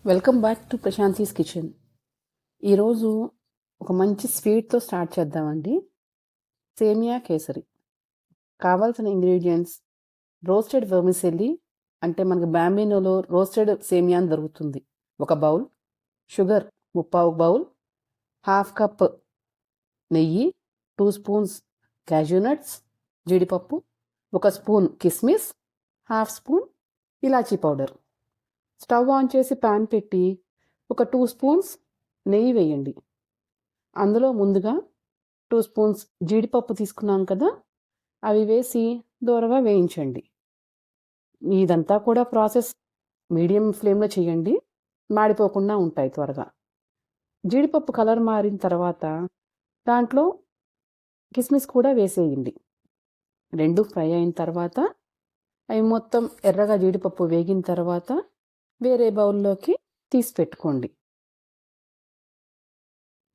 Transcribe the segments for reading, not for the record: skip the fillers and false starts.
Welcome back to Prashanthi's kitchen. ఈరోజు ఒక మంచి స్వీట్తో స్టార్ట్ చేద్దామండి. సేమియా కేసరి. కావాల్సిన ఇంగ్రీడియంట్స్: రోస్టెడ్ వెర్మిసెల్లి, అంటే మనకి బాంబినోలో రోస్టెడ్ సేమియా అని దొరుకుతుంది, 1 బౌల్. Sugar 3/4 bowl. 1/2 కప్ నెయ్యి. 2 స్పూన్స్ క్యాష్యూ నట్స్ జీడిపప్పు. 1 స్పూన్ కిస్మిస్. 1/2 spoon elaichi powder. Stove on చేసి ప్యాన్ పెట్టి ఒక 2 స్పూన్స్ నెయ్యి వేయండి. అందులో ముందుగా 2 స్పూన్స్ జీడిపప్పు తీసుకున్నాం కదా, అవి వేసి దోరగా వేయించండి. ఇదంతా కూడా ప్రాసెస్ మీడియం ఫ్లేమ్లో చేయండి, మాడిపోకుండా ఉంటాయి త్వరగా. జీడిపప్పు కలర్ మారిన తర్వాత దాంట్లో కిస్మిస్ కూడా వేసేయండి. 2 ఫ్రై అయిన తర్వాత అవి మొత్తం ఎర్రగా జీడిపప్పు వేగిన తర్వాత వేరే బౌల్లోకి తీసి పెట్టుకోండి.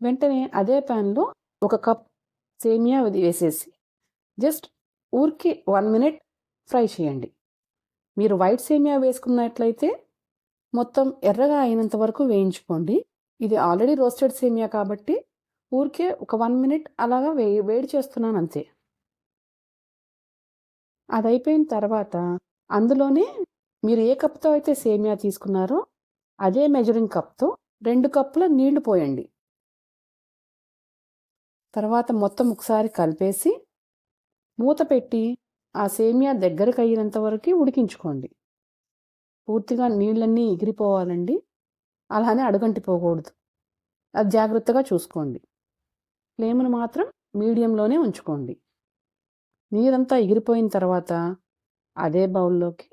వెంటనే అదే ప్యాన్లో 1 కప్ సేమియా వేసేసి జస్ట్ ఊరికి 1 మినిట్ ఫ్రై చేయండి. మీరు వైట్ సేమియా వేసుకున్నట్లయితే మొత్తం ఎర్రగా అయినంత వరకు వేయించుకోండి. ఇది ఆల్రెడీ రోస్టెడ్ సేమియా కాబట్టి ఊరికే ఒక 1 మినిట్ అలాగా వేడి చేస్తున్నాను అంతే. అది అయిపోయిన తర్వాత అందులోనే మీరు ఏ కప్తో అయితే సేమియా తీసుకున్నారో అదే మెజరింగ్ కప్తో 2 కప్పుల నీళ్లు పోయండి. తర్వాత మొత్తం ఒకసారి కలిపేసి మూత పెట్టి ఆ సేమియా దగ్గరకు అయినంత వరకు ఉడికించుకోండి. పూర్తిగా నీళ్ళన్నీ ఎగిరిపోవాలండి, అలానే అడుగంటిపోకూడదు. అది జాగ్రత్తగా చూసుకోండి. ఫ్లేమ్ను మాత్రం మీడియంలోనే ఉంచుకోండి. నీరంతా ఎగిరిపోయిన తర్వాత అదే బౌల్లోకి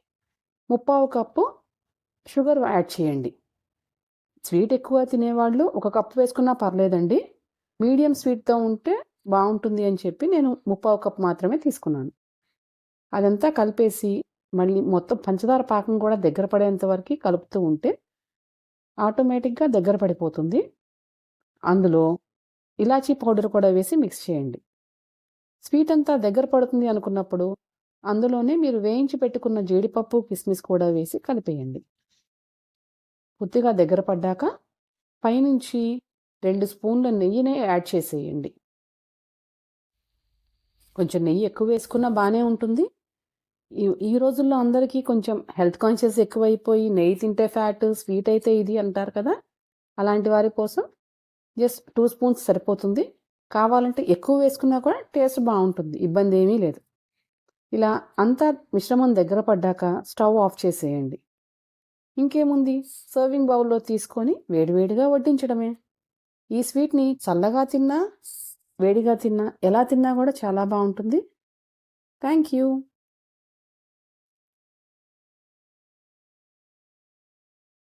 3/4 కప్పు షుగర్ యాడ్ చేయండి. స్వీట్ ఎక్కువ తినేవాళ్ళు 1 కప్పు వేసుకున్నా పర్లేదండి. మీడియం స్వీట్తో ఉంటే బాగుంటుంది అని చెప్పి నేను 3/4 కప్పు మాత్రమే తీసుకున్నాను. అదంతా కలిపేసి మళ్ళీ మొత్తం పంచదార పాకం కూడా దగ్గర పడేంత వరకు కలుపుతూ ఉంటే ఆటోమేటిక్గా దగ్గర పడిపోతుంది. అందులో ఇలాచీ పౌడర్ కూడా వేసి మిక్స్ చేయండి. స్వీట్ అంతా దగ్గర పడుతుంది అనుకున్నప్పుడు అందులోనే మీరు వేయించి పెట్టుకున్న జీడిపప్పు కిస్మిస్ కూడా వేసి కలిపేయండి. పూర్తిగా దగ్గర పడ్డాక పైనుంచి 2 స్పూన్ల నెయ్యిని యాడ్ చేసేయండి. కొంచెం నెయ్యి ఎక్కువ వేసుకున్నా బాగానే ఉంటుంది. ఈ రోజుల్లో అందరికీ కొంచెం హెల్త్ కాన్షియస్ ఎక్కువైపోయి నెయ్యి తింటే ఫ్యాట్, స్వీట్ అయితే ఇది అంటారు కదా, అలాంటి వారి కోసం జస్ట్ 2 స్పూన్స్ సరిపోతుంది. కావాలంటే ఎక్కువ వేసుకున్నా కూడా టేస్ట్ బాగుంటుంది, ఇబ్బంది ఏమీ లేదు. ఇలా అంతా మిశ్రమం దగ్గర పడ్డాక స్టవ్ ఆఫ్ చేసేయండి. ఇంకేముంది, సర్వింగ్ బౌల్లో తీసుకొని వేడివేడిగా వడ్డించడమే. ఈ స్వీట్ని చల్లగా తిన్నా వేడిగా తిన్నా ఎలా తిన్నా కూడా చాలా బాగుంటుంది. Thank you.